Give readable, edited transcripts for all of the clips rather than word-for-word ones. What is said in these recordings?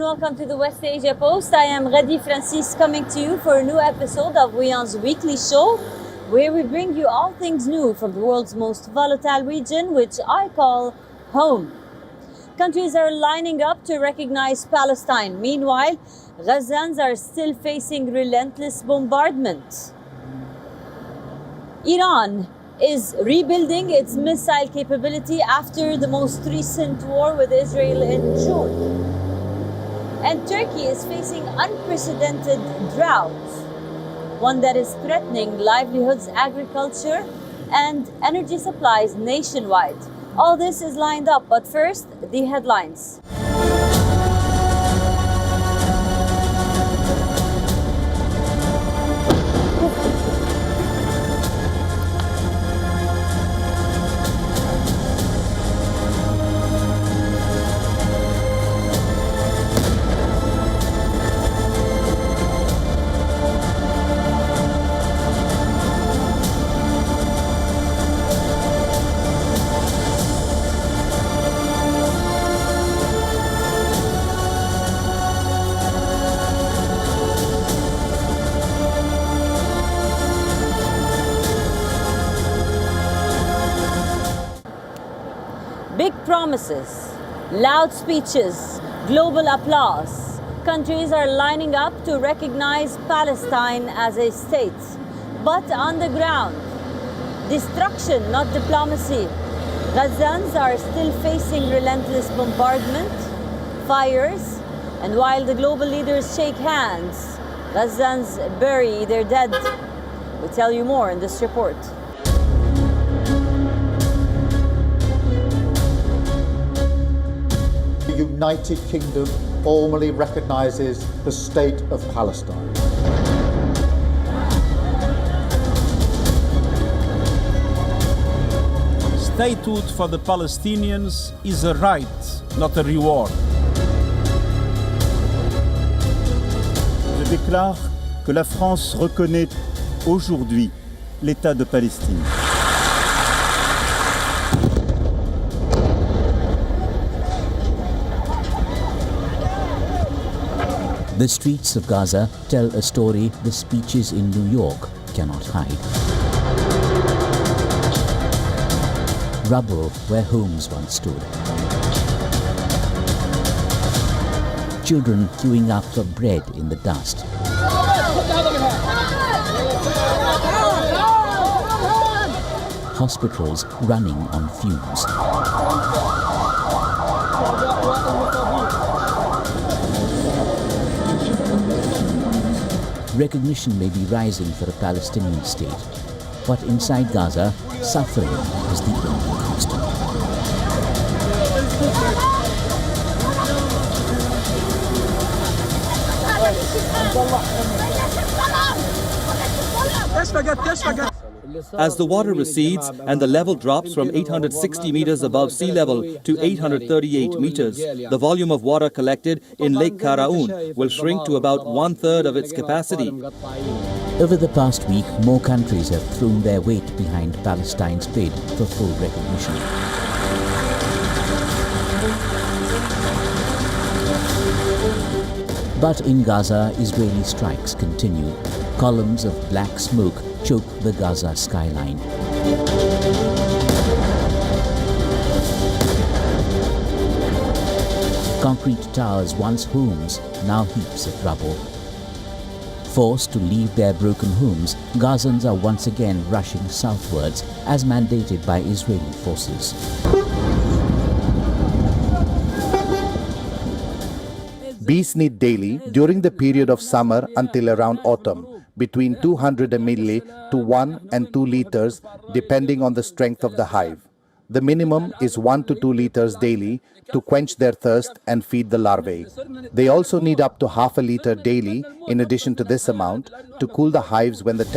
welcome to the West Asia Post. I am Ghadi Francis coming to you for a new episode of WION's weekly show, where we bring you all things new from the world's most volatile region, which I call home. Countries are lining up to recognize Palestine. Meanwhile, Gazans are still facing relentless bombardment. Iran is rebuilding its missile capability after the most recent war with Israel in June. And Turkey is facing unprecedented drought, one that is threatening livelihoods, agriculture, and energy supplies nationwide. All this is lined up, but first, the headlines. Big promises, loud speeches, global applause. Countries are lining up to recognize Palestine as a state. But on the ground, destruction, not diplomacy. Gazans are still facing relentless bombardment, fires, and while the global leaders shake hands, Gazans bury their dead. We'll tell you more in this report. The United Kingdom formally recognises the State of Palestine. Statehood for the Palestinians is a right, not a reward. Je déclare que la France reconnaît aujourd'hui l'État de Palestine. The streets of Gaza tell a story the speeches in New York cannot hide. Rubble where homes once stood. Children queuing up for bread in the dust. Hospitals running on fumes. Recognition may be rising for a Palestinian state, but inside Gaza, suffering is the only constant. As the water recedes and the level drops from 860 meters above sea level to 838 meters, the volume of water collected in Lake Karaun will shrink to about 1/3 of its capacity. Over the past week, more countries have thrown their weight behind Palestine's bid for full recognition. But in Gaza, Israeli strikes continue. Columns of black smoke choke the Gaza skyline. Concrete towers, once homes, now heaps of rubble. Forced to leave their broken homes, Gazans are once again rushing southwards, as mandated by Israeli forces. Bees need daily, during the period of summer until around autumn, between 200 ml to 1 and 2 liters, depending on the strength of the hive. The minimum is 1 to 2 liters daily to quench their thirst and feed the larvae. They also need up to half a liter daily, in addition to this amount, to cool the hives when the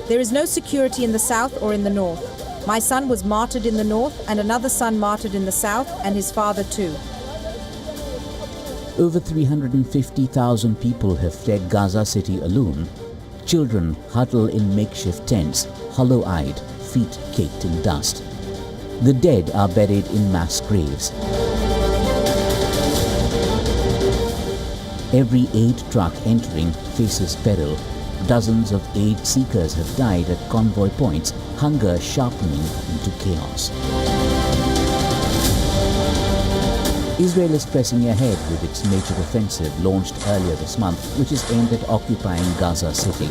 There is no security in the south or in the north. My son was martyred in the north and another son martyred in the south, and his father too. Over 350,000 people have fled Gaza City alone. Children huddle in makeshift tents, hollow-eyed, feet caked in dust. The dead are buried in mass graves. Every aid truck entering faces peril. Dozens of aid seekers have died at convoy points, hunger sharpening into chaos. Israel is pressing ahead with its major offensive launched earlier this month, which is aimed at occupying Gaza City.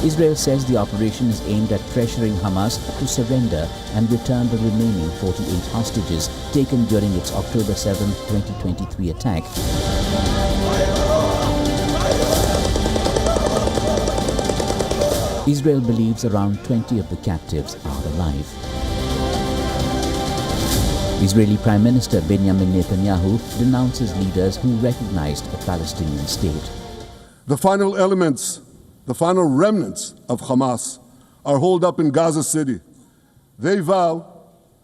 Israel says the operation is aimed at pressuring Hamas to surrender and return the remaining 48 hostages taken during its October 7, 2023 attack. Israel believes around 20 of the captives are alive. Israeli Prime Minister Benjamin Netanyahu denounces leaders who recognized a Palestinian state. The final elements, the final remnants of Hamas are holed up in Gaza City. They vow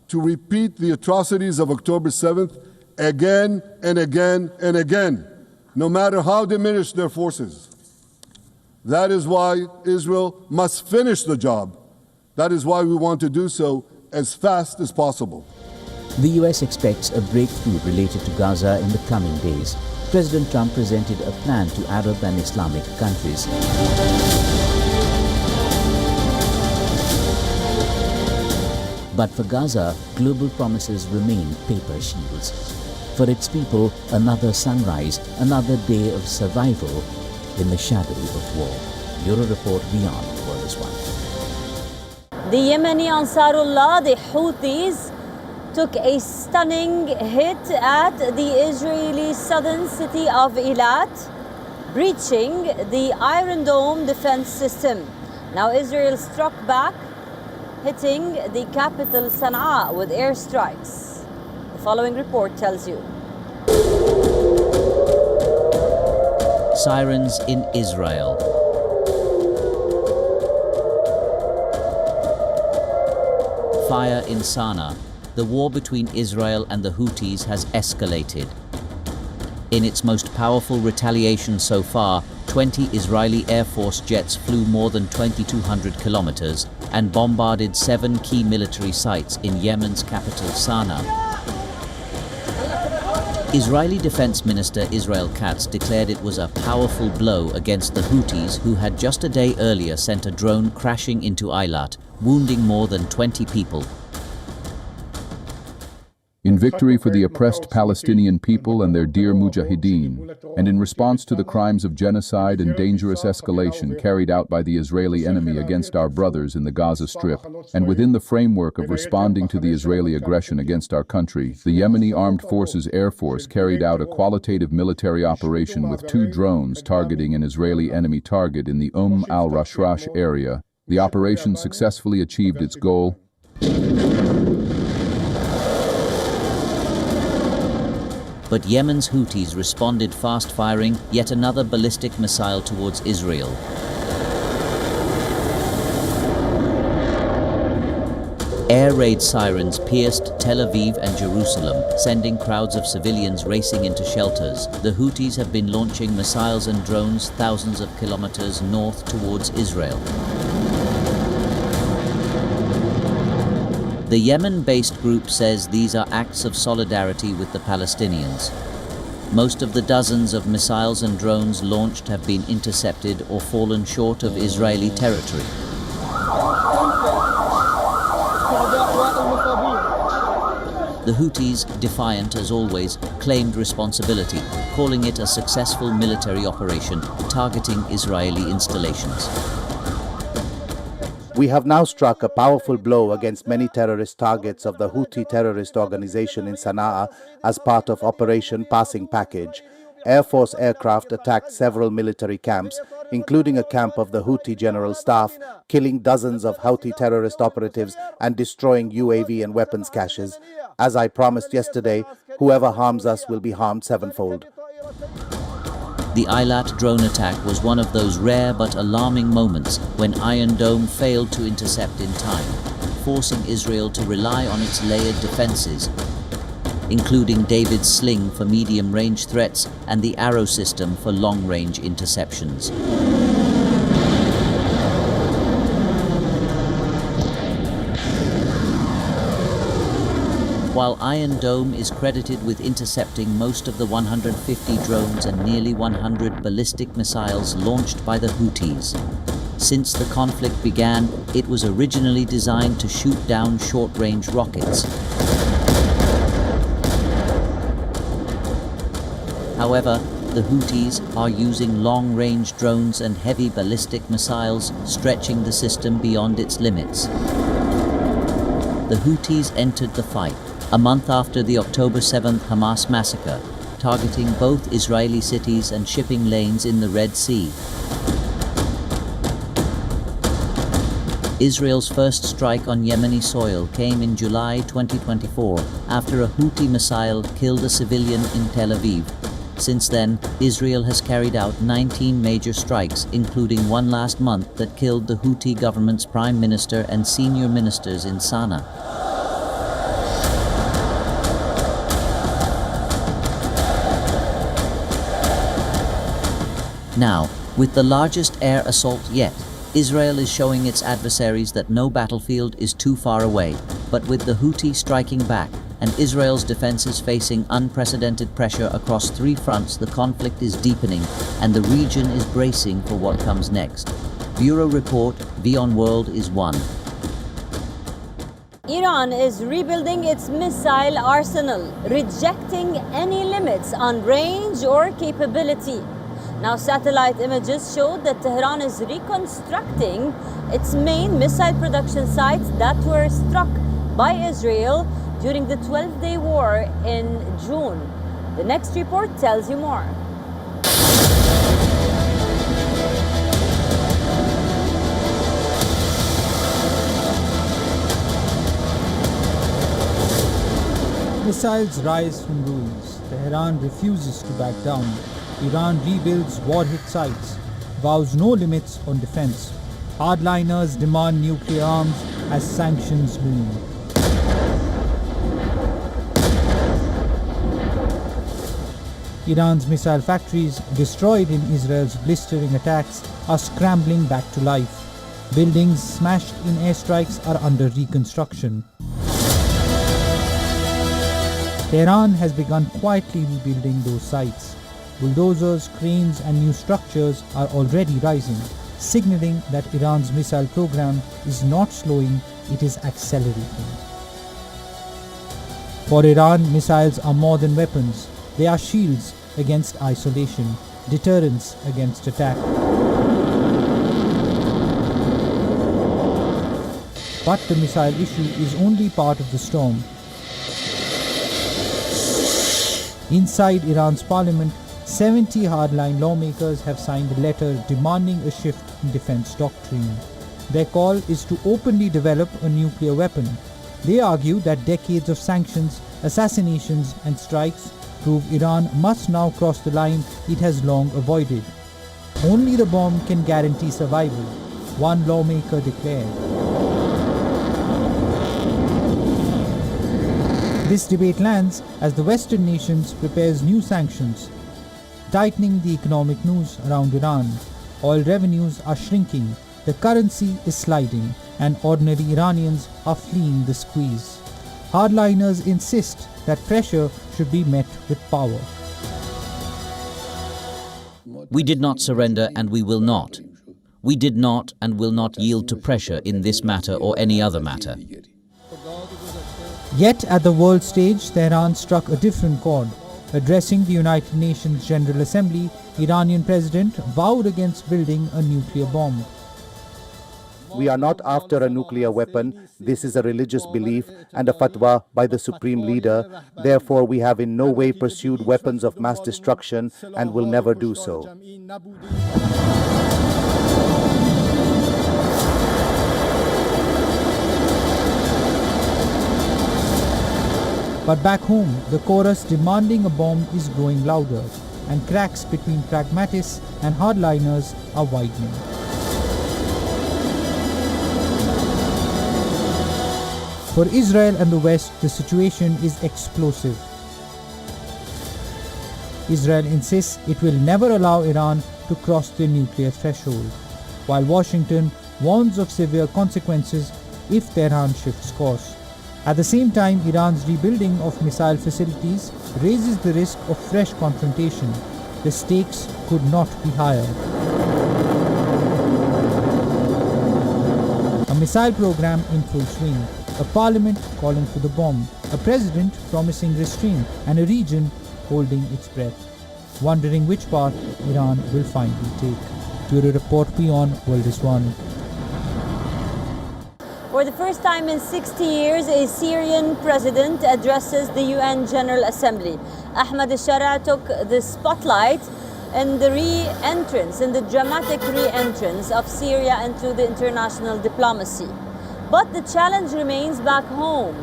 to repeat the atrocities of October 7th again and again and again, no matter how diminished their forces. That is why Israel must finish the job. That is why we want to do so as fast as possible. The US expects a breakthrough related to Gaza in the coming days. President Trump presented a plan to Arab and Islamic countries. But for Gaza, global promises remain paper shields. For its people, another sunrise, another day of survival in the shadow of war. Euro Report WION The World is One. The Yemeni Ansarullah, the Houthis, took a stunning hit at the Israeli southern city of Eilat, breaching the Iron Dome defense system. Now Israel struck back, hitting the capital Sana'a with airstrikes. The following report tells you. Sirens in Israel. Fire in Sana'a. The war between Israel and the Houthis has escalated. In its most powerful retaliation so far, 20 Israeli Air Force jets flew more than 2,200 kilometers and bombarded 7 key military sites in Yemen's capital Sana'a. Israeli Defense Minister Israel Katz declared it was a powerful blow against the Houthis, who had just a day earlier sent a drone crashing into Eilat, wounding more than 20 people. In victory for the oppressed Palestinian people and their dear mujahideen, and in response to the crimes of genocide and dangerous escalation carried out by the Israeli enemy against our brothers in the Gaza Strip, and within the framework of responding to the Israeli aggression against our country, the Yemeni Armed Forces Air Force carried out a qualitative military operation with 2 drones targeting an Israeli enemy target in the al-Sharaa area. The operation successfully achieved its goal. But Yemen's Houthis responded fast, firing yet another ballistic missile towards Israel. Air raid sirens pierced Tel Aviv and Jerusalem, sending crowds of civilians racing into shelters. The Houthis have been launching missiles and drones thousands of kilometers north towards Israel. The Yemen-based group says these are acts of solidarity with the Palestinians. Most of the dozens of missiles and drones launched have been intercepted or fallen short of Israeli territory. The Houthis, defiant as always, claimed responsibility, calling it a successful military operation targeting Israeli installations. We have now struck a powerful blow against many terrorist targets of the Houthi terrorist organization in Sana'a as part of Operation Passing Package. Air Force aircraft attacked several military camps, including a camp of the Houthi General Staff, killing dozens of Houthi terrorist operatives and destroying UAV and weapons caches. As I promised yesterday, whoever harms us will be harmed sevenfold. The Eilat drone attack was one of those rare but alarming moments when Iron Dome failed to intercept in time, forcing Israel to rely on its layered defenses. including David's sling for medium-range threats and the arrow system for long-range interceptions. While Iron Dome is credited with intercepting most of the 150 drones and nearly 100 ballistic missiles launched by the Houthis. Since the conflict began, it was originally designed to shoot down short-range rockets. However, the Houthis are using long-range drones and heavy ballistic missiles, stretching the system beyond its limits. The Houthis entered the fight a month after the October 7th Hamas massacre, targeting both Israeli cities and shipping lanes in the Red Sea. Israel's first strike on Yemeni soil came in July 2024 after a Houthi missile killed a civilian in Tel Aviv. Since then, Israel has carried out 19 major strikes, including one last month that killed the Houthi government's prime minister and senior ministers in Sana'a. Now, with the largest air assault yet, Israel is showing its adversaries that no battlefield is too far away. But with the Houthi striking back and Israel's defenses facing unprecedented pressure across 3 fronts, the conflict is deepening and the region is bracing for what comes next. Bureau Report, WION World is one. Iran is rebuilding its missile arsenal, rejecting any limits on range or capability. Now, satellite images show that Tehran is reconstructing its main missile production sites that were struck by Israel during the 12-day war in June. The next report tells you more. Missiles rise from ruins. Tehran refuses to back down. Iran rebuilds war-hit sites, vows no limits on defense. Hardliners demand nuclear arms as sanctions loom. Iran's missile factories, destroyed in Israel's blistering attacks, are scrambling back to life. Buildings smashed in airstrikes are under reconstruction. Tehran has begun quietly rebuilding those sites. Bulldozers, cranes and new structures are already rising, signaling that Iran's missile program is not slowing, it is accelerating. For Iran, missiles are more than weapons. They are shields against isolation, deterrence against attack. But the missile issue is only part of the storm. Inside Iran's parliament, 70 hardline lawmakers have signed a letter demanding a shift in defense doctrine. Their call is to openly develop a nuclear weapon. They argue that decades of sanctions, assassinations and strikes prove Iran must now cross the line it has long avoided. Only the bomb can guarantee survival, one lawmaker declared. This debate lands as the Western nations prepares new sanctions, tightening the economic noose around Iran. Oil revenues are shrinking, the currency is sliding, and ordinary Iranians are fleeing the squeeze. Hardliners insist that pressure should be met with power. We did not surrender and we will not. We did not and will not yield to pressure in this matter or any other matter. Yet at the world stage, Tehran struck a different chord. Addressing the United Nations General Assembly, Iranian president vowed against building a nuclear bomb. We are not after a nuclear weapon. This is a religious belief and a fatwa by the supreme leader. Therefore, we have in no way pursued weapons of mass destruction and will never do so. But back home, the chorus demanding a bomb is growing louder, and cracks between pragmatists and hardliners are widening. For Israel and the West, the situation is explosive. Israel insists it will never allow Iran to cross the nuclear threshold, while Washington warns of severe consequences if Tehran shifts course. At the same time, Iran's rebuilding of missile facilities raises the risk of fresh confrontation. The stakes could not be higher. A missile program in full swing, a parliament calling for the bomb, a president promising restraint, and a region holding its breath, wondering which path Iran will finally take. Bureau Report WION World is One. For the first time in 60 years, a Syrian president addresses the UN General Assembly. Ahmad al-Sharaa took the spotlight in the dramatic re-entrance of Syria into the international diplomacy. But the challenge remains back home.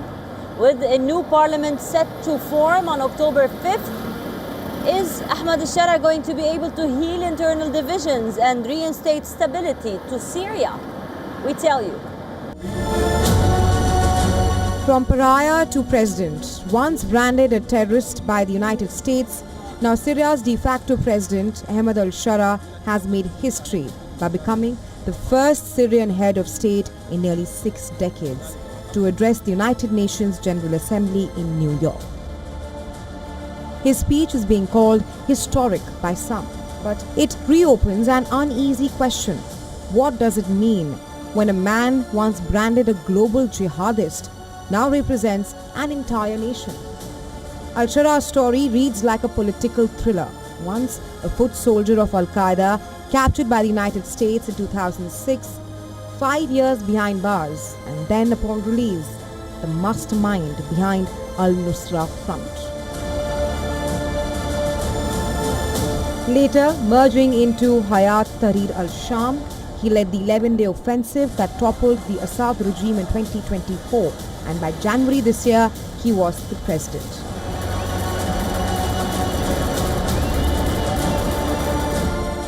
With a new parliament set to form on October 5th, is Ahmad al-Sharaa going to be able to heal internal divisions and reinstate stability to Syria? We tell you. From pariah to president, once branded a terrorist by the United States, now Syria's de facto president, Ahmad al-Sharaa, has made history by becoming the first Syrian head of state in nearly 6 decades to address the United Nations General Assembly in New York. His speech is being called historic by some, but it reopens an uneasy question. What does it mean when a man once branded a global jihadist now represents an entire nation? Al-Sharaa's story reads like a political thriller. Once a foot soldier of Al-Qaeda, captured by the United States in 2006, 5 years behind bars, and then upon release, the mastermind behind Al-Nusra Front. Later, merging into Hayat Tahrir al-Sham, he led the 11-day offensive that toppled the Assad regime in 2024, and by January this year, he was the president.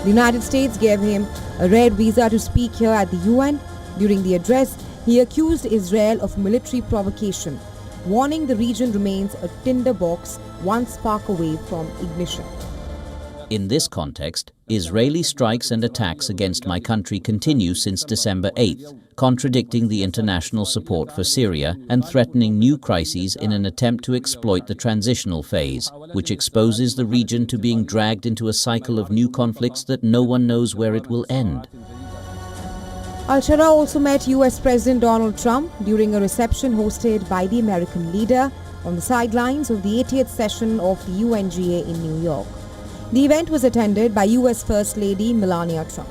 The United States gave him a rare visa to speak here at the UN. During the address, he accused Israel of military provocation, warning the region remains a tinderbox one spark away from ignition. In this context, Israeli strikes and attacks against my country continue since December 8th, contradicting the international support for Syria and threatening new crises in an attempt to exploit the transitional phase, which exposes the region to being dragged into a cycle of new conflicts that no one knows where it will end. Al-Sharaa also met US President Donald Trump during a reception hosted by the American leader on the sidelines of the 80th session of the UNGA in New York. The event was attended by US First Lady Melania Trump.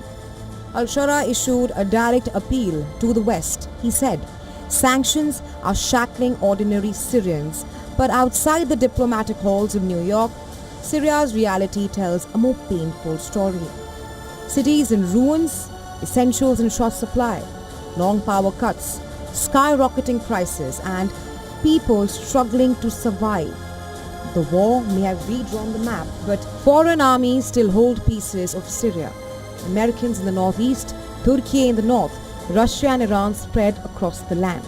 Al-Sharaa issued a direct appeal to the West. He said, "Sanctions are shackling ordinary Syrians, but outside the diplomatic halls of New York, Syria's reality tells a more painful story. Cities in ruins, essentials in short supply, long power cuts, skyrocketing prices, and people struggling to survive. The war may have redrawn the map, but foreign armies still hold pieces of Syria. Americans in the northeast, Turkey in the north, Russia and Iran spread across the land."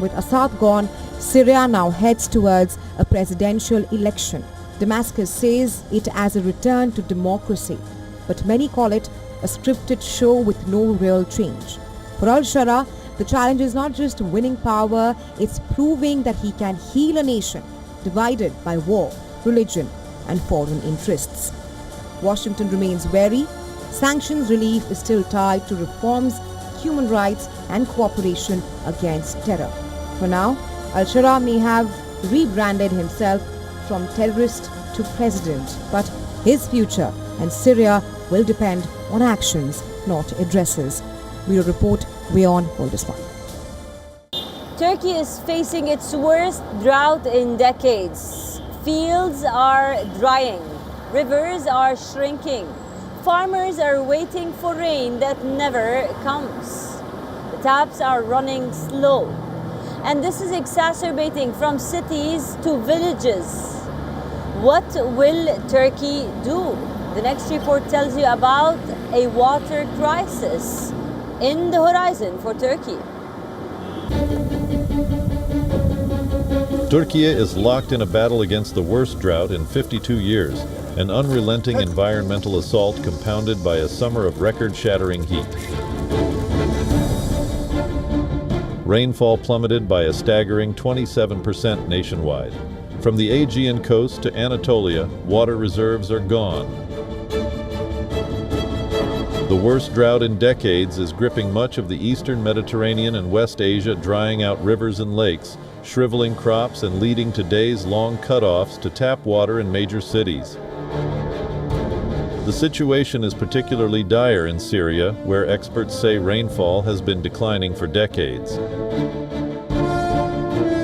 With Assad gone, Syria now heads towards a presidential election. Damascus says it as a return to democracy, but many call it a scripted show with no real change. For Al-Sharaa, the challenge is not just winning power, it's proving that he can heal a nation divided by war, religion, and foreign interests. Washington remains wary. Sanctions relief is still tied to reforms, human rights, and cooperation against terror. For now, Al-Sharaa may have rebranded himself from terrorist to president, but his future and Syria will depend on actions, not addresses. Bureau Report, WION World is One. Turkey is facing its worst drought in decades. Fields are drying, rivers are shrinking, farmers are waiting for rain that never comes. The taps are running slow, and this is exacerbating from cities to villages. What will Turkey do? The next report tells you about a water crisis in the horizon for Turkey. Turkey is locked in a battle against the worst drought in 52 years, an unrelenting environmental assault compounded by a summer of record-shattering heat. Rainfall plummeted by a staggering 27% nationwide. From the Aegean coast to Anatolia, water reserves are gone. The worst drought in decades is gripping much of the eastern Mediterranean and West Asia, drying out rivers and lakes, shriveling crops and leading to days-long cutoffs to tap water in major cities. The situation is particularly dire in Syria, where experts say rainfall has been declining for decades.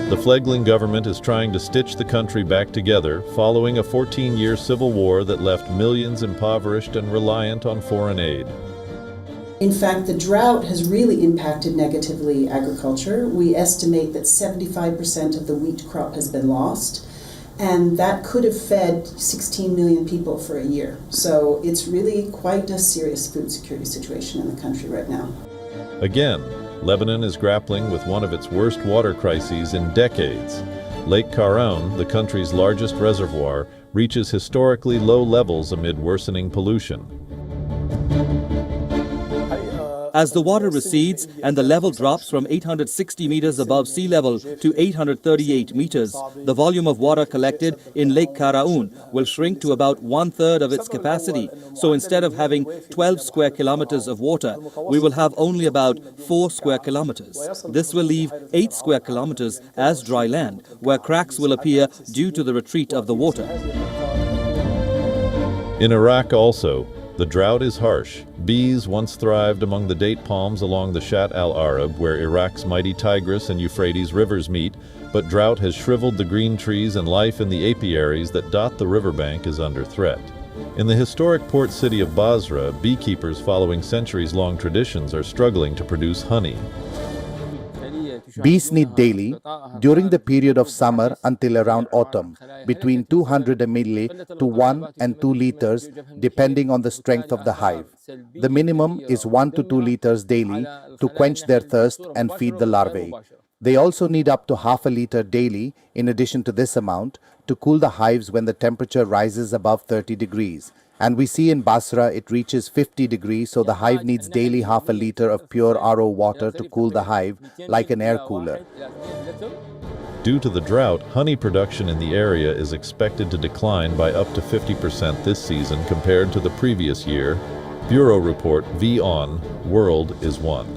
The fledgling government is trying to stitch the country back together following a 14-year civil war that left millions impoverished and reliant on foreign aid. In fact, the drought has really impacted negatively agriculture. We estimate that 75% of the wheat crop has been lost, and that could have fed 16 million people for a year. So it's really quite a serious food security situation in the country right now. Again, Lebanon is grappling with one of its worst water crises in decades. Lake Karaun, the country's largest reservoir, reaches historically low levels amid worsening pollution. As the water recedes and the level drops from 860 meters above sea level to 838 meters, the volume of water collected in Lake Karaun will shrink to about one-third of its capacity. So instead of having 12 square kilometers of water, we will have only about 4 square kilometers. This will leave 8 square kilometers as dry land, where cracks will appear due to the retreat of the water. In Iraq also, the drought is harsh. Bees once thrived among the date palms along the Shat al-Arab, where Iraq's mighty Tigris and Euphrates rivers meet, but drought has shriveled the green trees and life in the apiaries that dot the riverbank is under threat. In the historic port city of Basra, beekeepers following centuries-long traditions are struggling to produce honey. Bees need daily, during the period of summer until around autumn, between 200 ml to 1 and 2 liters, depending on the strength of the hive. The minimum is 1 to 2 liters daily to quench their thirst and feed the larvae. They also need up to half a liter daily, in addition to this amount, to cool the hives when the temperature rises above 30 degrees. And we see in Basra it reaches 50 degrees, so the hive needs daily half a liter of pure RO water to cool the hive, like an air cooler. Due to the drought, honey production in the area is expected to decline by up to 50% this season compared to the previous year. Bureau report WION World is one.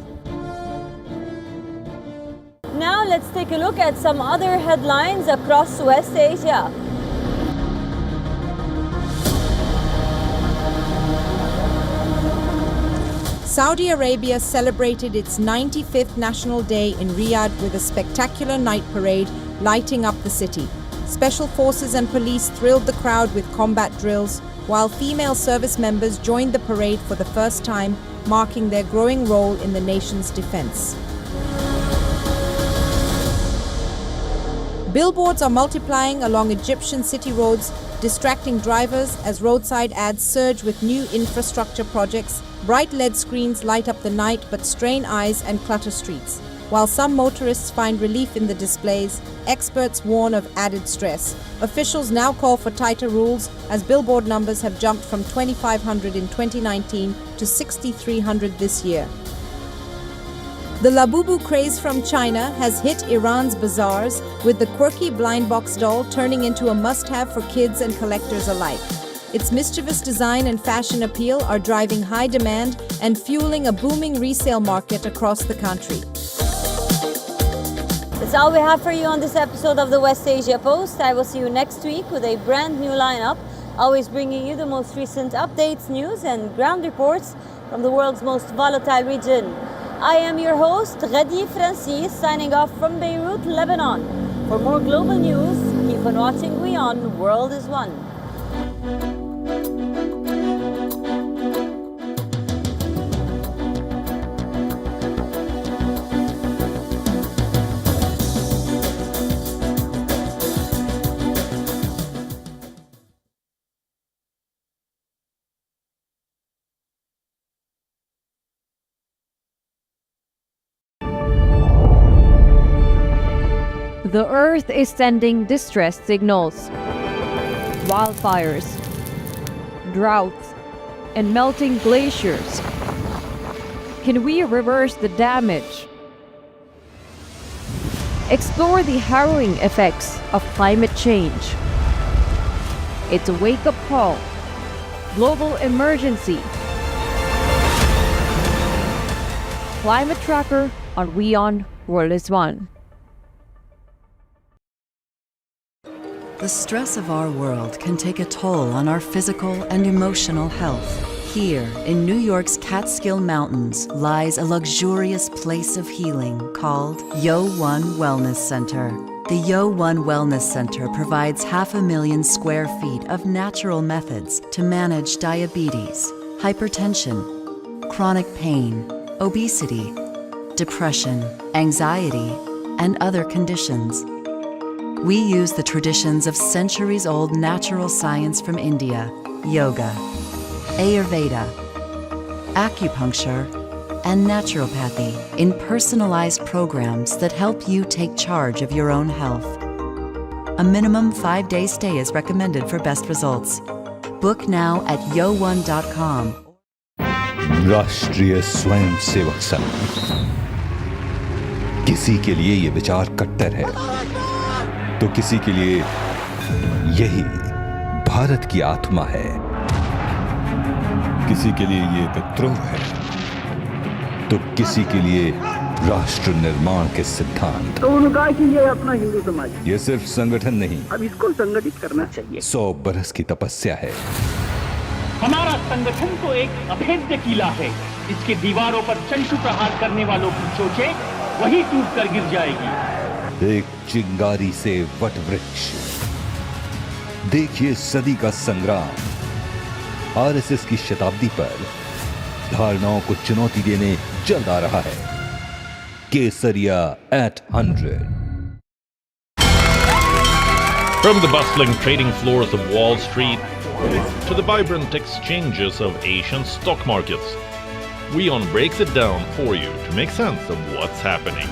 Now let's take a look at some other headlines across West Asia. Saudi Arabia celebrated its 95th National Day in Riyadh with a spectacular night parade lighting up the city. Special forces and police thrilled the crowd with combat drills, while female service members joined the parade for the first time, marking their growing role in the nation's defense. Billboards are multiplying along Egyptian city roads, distracting drivers as roadside ads surge with new infrastructure projects. Bright LED screens light up the night but strain eyes and clutter streets. While some motorists find relief in the displays, experts warn of added stress. Officials now call for tighter rules as billboard numbers have jumped from 2,500 in 2019 to 6,300 this year. The Labubu craze from China has hit Iran's bazaars, with the quirky blind box doll turning into a must-have for kids and collectors alike. Its mischievous design and fashion appeal are driving high demand and fueling a booming resale market across the country. That's all we have for you on this episode of the West Asia Post. I will see you next week with a brand new lineup, always bringing you the most recent updates, news and ground reports from the world's most volatile region. I am your host, Ghadi Francis, signing off from Beirut, Lebanon. For more global news, keep on watching WION The World is One. The Earth is sending distress signals. Wildfires, droughts, and melting glaciers. Can we reverse the damage? Explore the harrowing effects of climate change. It's a wake-up call. Global emergency. Climate Tracker on WION World is One. The stress of our world can take a toll on our physical and emotional health. Here, in New York's Catskill Mountains, lies a luxurious place of healing called WION Wellness Center. The WION Wellness Center provides 500,000 square feet of natural methods to manage diabetes, hypertension, chronic pain, obesity, depression, anxiety, and other conditions. We use the traditions of centuries-old natural science from India, yoga, Ayurveda, acupuncture, and naturopathy in personalized programs that help you take charge of your own health. A minimum 5-day stay is recommended for best results. Book now at yo1.com. राष्ट्रीय स्वयंसेवक संघ। किसी के लिए ये विचार कट्टर है, तो किसी के लिए यही भारत की आत्मा है। किसी के लिए ये विद्रोह है, तो किसी के लिए राष्ट्र निर्माण के सिद्धांत। तो उन्होंने कहा कि ये अपना हिंदू समाज, ये सिर्फ संगठन नहीं, अब इसको संगठित करना चाहिए। 100 बरस की तपस्या है। हमारा संगठन तो एक अभेद्य किला है, इसकी दीवारों पर चंचू प्रहार करने वालों की चोचें वही टूट कर गिर जाएगी। एक चिंगारी से वट वृक्ष। देखिए सदी का संग्राम। आरएसएस की शताब्दी पर धारणाओं को चुनौती देने जल्द आ रहा है। केसरिया at 100. From the bustling trading floors of Wall Street to the vibrant exchanges of Asian stock markets, WION breaks it down for you to make sense of what's happening.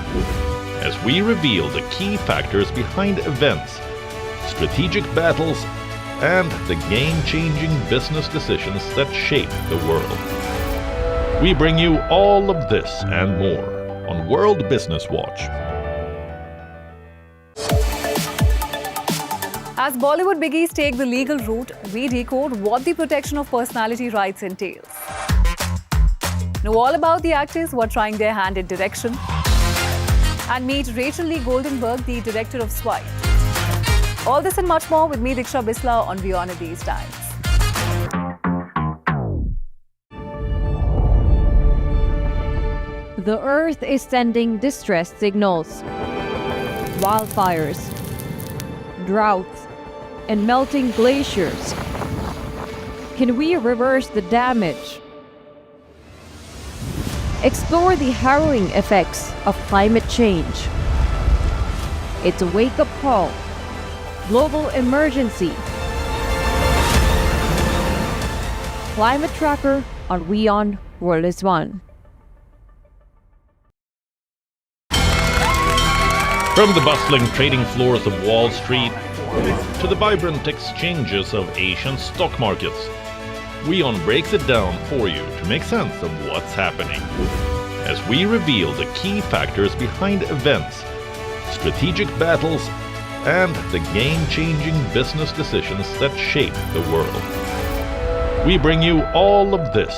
As we reveal the key factors behind events, strategic battles, and the game-changing business decisions that shape the world. We bring you all of this and more on World Business Watch. As Bollywood biggies take the legal route, we decode what the protection of personality rights entails. Know all about the actors who are trying their hand in direction. And meet Rachel Lee Goldenberg, the director of Swipe. All this and much more with me, Diksha Bisla, on WION at these times. The Earth is sending distress signals. Wildfires, droughts, and melting glaciers. Can we reverse the damage? Explore the harrowing effects of climate change. It's a wake-up call. Global emergency. Climate Tracker on WION World is One. From the bustling trading floors of Wall Street to the vibrant exchanges of Asian stock markets, WION breaks it down for you to make sense of what's happening. As we reveal the key factors behind events, strategic battles, and the game-changing business decisions that shape the world. We bring you all of this